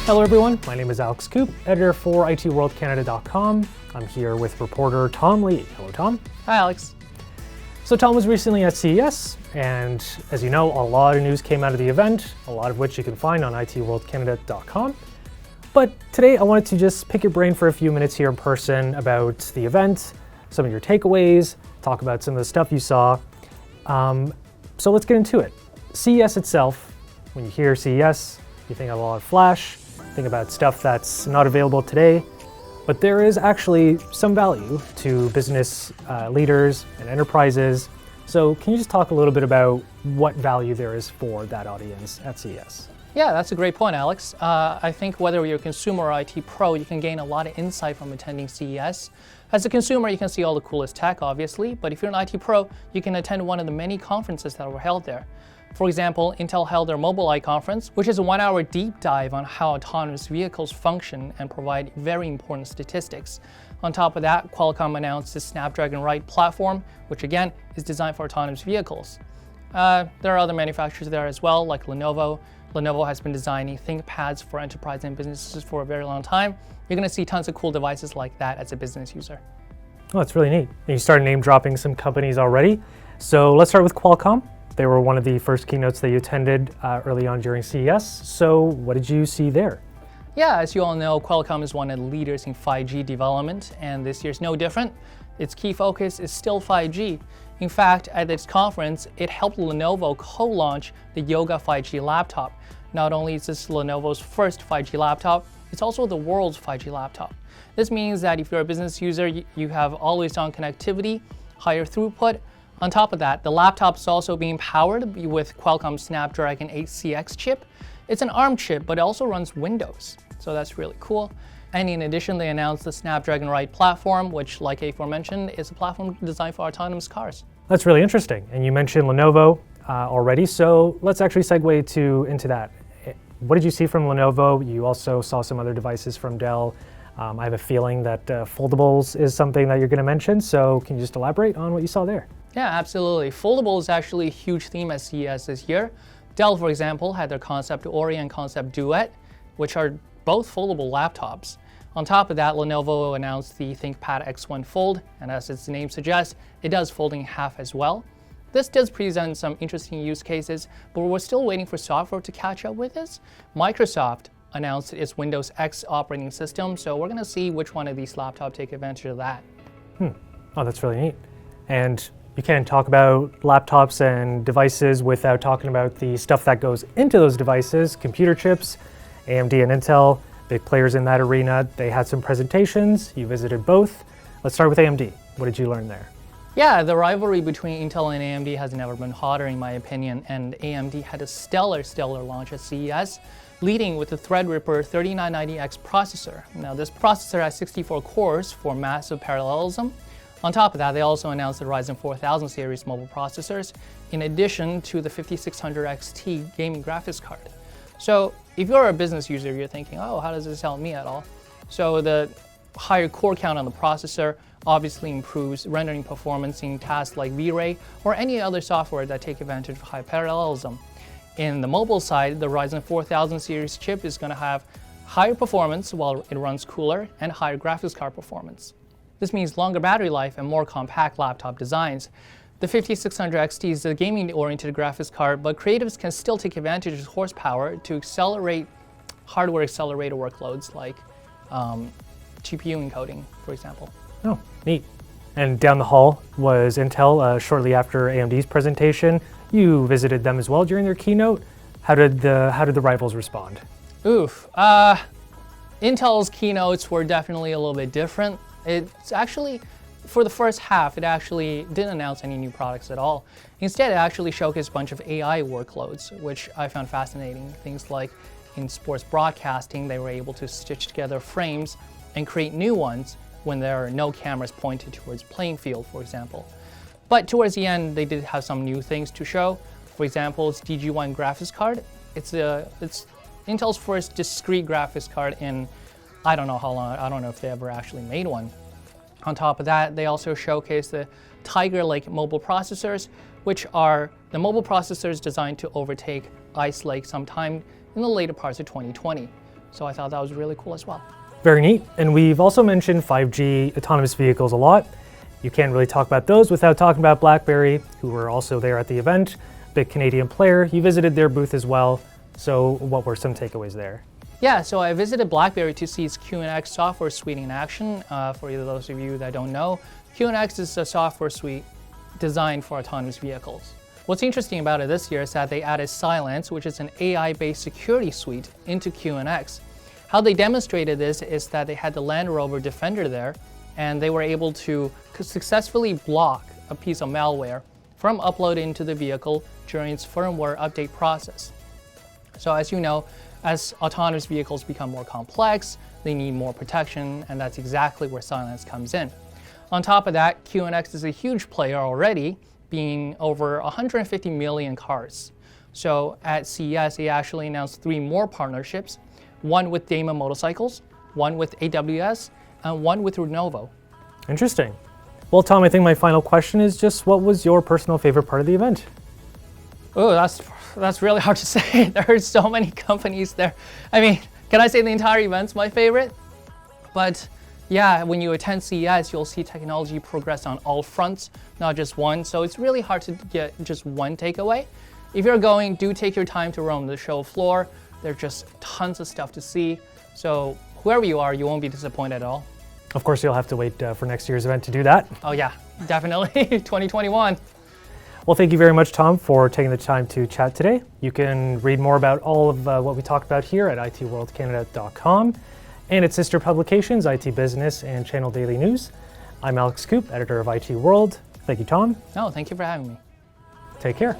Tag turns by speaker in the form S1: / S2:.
S1: Hello everyone, my name is Alex Coop, editor for ITWorldCanada.com. I'm here with reporter Tom Lee. Hello Tom.
S2: Hi Alex.
S1: So Tom was recently at CES, and as you know, a lot of news came out of the event, a lot of which you can find on ITWorldCanada.com. But today I wanted to just pick your brain for a few minutes here in person about the event, some of your takeaways, talk about some of the stuff you saw. So let's get into it. CES itself, when you hear CES, you think of a lot of flash, think about stuff that's not available today, but there is actually some value to business leaders and enterprises. So can you just talk a little bit about what value there is for that audience at CES?
S2: Yeah, that's a great point, Alex. I think whether you're a consumer or IT pro, you can gain a lot of insight from attending CES. As a consumer, you can see all the coolest tech, obviously, but if you're an IT pro, you can attend one of the many conferences that were held there. For example, Intel held their Mobileye conference, which is a 1-hour deep dive on how autonomous vehicles function and provide very important statistics. On top of that, Qualcomm announced the Snapdragon Ride platform, which again is designed for autonomous vehicles. There are other manufacturers there as well, like Lenovo. Lenovo has been designing ThinkPads for enterprise and businesses for a very long time. You're going to see tons of cool devices like that as a business user.
S1: Oh, that's really neat. You started name dropping some companies already. So let's start with Qualcomm. They were one of the first keynotes that you attended early on during CES. So what did you see there?
S2: Yeah, as you all know, Qualcomm is one of the leaders in 5G development, and this year's no different. Its key focus is still 5G. In fact, at its conference, it helped Lenovo co-launch the Yoga 5G laptop. Not only is this Lenovo's first 5G laptop, it's also the world's 5G laptop. This means that if you're a business user, you have always-on connectivity, higher throughput. On top of that, the laptop is also being powered with Qualcomm's Snapdragon 8CX chip. It's an ARM chip, but it also runs Windows, so that's really cool. And in addition, they announced the Snapdragon Ride platform, which, like aforementioned, is a platform designed for autonomous cars.
S1: That's really interesting. And you mentioned Lenovo already, so let's actually segue into that. What did you see from Lenovo? You also saw some other devices from Dell. I have a feeling that foldables is something that you're going to mention, so can you just elaborate on what you saw there?
S2: Yeah, absolutely. Foldable is actually a huge theme at CES this year. Dell, for example, had their Concept Ori and Concept Duet, which are both foldable laptops. On top of that, Lenovo announced the ThinkPad X1 Fold, and as its name suggests, it does fold in half as well. This does present some interesting use cases, but we're still waiting for software to catch up with this. Microsoft announced its Windows X operating system, so we're going to see which one of these laptops take advantage of that.
S1: Oh, that's really neat. And you can't talk about laptops and devices without talking about the stuff that goes into those devices, computer chips, AMD and Intel, big players in that arena. They had some presentations, you visited both. Let's start with AMD. What did you learn there?
S2: Yeah, the rivalry between Intel and AMD has never been hotter in my opinion, and AMD had a stellar launch at CES, leading with the Threadripper 3990X processor. Now this processor has 64 cores for massive parallelism. On top of that, they also announced the Ryzen 4000 series mobile processors, in addition to the 5600 XT gaming graphics card. So if you're a business user, you're thinking, oh, how does this help me at all? So the higher core count on the processor obviously improves rendering performance in tasks like V-Ray or any other software that take advantage of high parallelism. In the mobile side, the Ryzen 4000 series chip is going to have higher performance while it runs cooler and higher graphics card performance. This means longer battery life and more compact laptop designs. The 5600 XT is a gaming-oriented graphics card, but creatives can still take advantage of horsepower to accelerate hardware-accelerated workloads like GPU encoding, for example.
S1: Oh, neat. And down the hall was Intel shortly after AMD's presentation. You visited them as well during their keynote. How did the rivals respond?
S2: Oof. Intel's keynotes were definitely a little bit different. It's actually, for the first half, it actually didn't announce any new products at all. Instead, it actually showcased a bunch of AI workloads, which I found fascinating. Things like in sports broadcasting, they were able to stitch together frames and create new ones when there are no cameras pointed towards playing field, for example. But towards the end, they did have some new things to show. For example, its DG1 graphics card. It's Intel's first discrete graphics card in I don't know how long, I don't know if they ever actually made one. On top of that, they also showcased the Tiger Lake mobile processors, which are the mobile processors designed to overtake Ice Lake sometime in the later parts of 2020. So I thought that was really cool as well.
S1: Very neat. And we've also mentioned 5G autonomous vehicles a lot. You can't really talk about those without talking about BlackBerry, who were also there at the event. Big Canadian player. You visited their booth as well. So what were some takeaways there?
S2: Yeah, so I visited BlackBerry to see its QNX software suite in action. For those of you that don't know, QNX is a software suite designed for autonomous vehicles. What's interesting about it this year is that they added Silence, which is an AI-based security suite, into QNX. How they demonstrated this is that they had the Land Rover Defender there, and they were able to successfully block a piece of malware from uploading into the vehicle during its firmware update process. So as you know, as autonomous vehicles become more complex, they need more protection, and that's exactly where Silence comes in. On top of that, QNX is a huge player already, being over 150 million cars. So at CES, they actually announced 3 more partnerships, one with Damon Motorcycles, one with AWS, and one with Lenovo.
S1: Interesting. Well, Tom, I think my final question is just what was your personal favorite part of the event?
S2: Oh, that's really hard to say. There are so many companies there. I mean, can I say the entire event's my favorite? But yeah, when you attend CES, you'll see technology progress on all fronts, not just one. So it's really hard to get just one takeaway. If you're going, do take your time to roam the show floor. There's just tons of stuff to see. So whoever you are, you won't be disappointed at all.
S1: Of course, you'll have to wait for next year's event to do that.
S2: Oh yeah, definitely, 2021.
S1: Well, thank you very much, Tom, for taking the time to chat today. You can read more about all of what we talked about here at itworldcanada.com and its sister publications, IT Business and Channel Daily News. I'm Alex Coop, editor of IT World. Thank you, Tom.
S2: No, thank you for having me.
S1: Take care.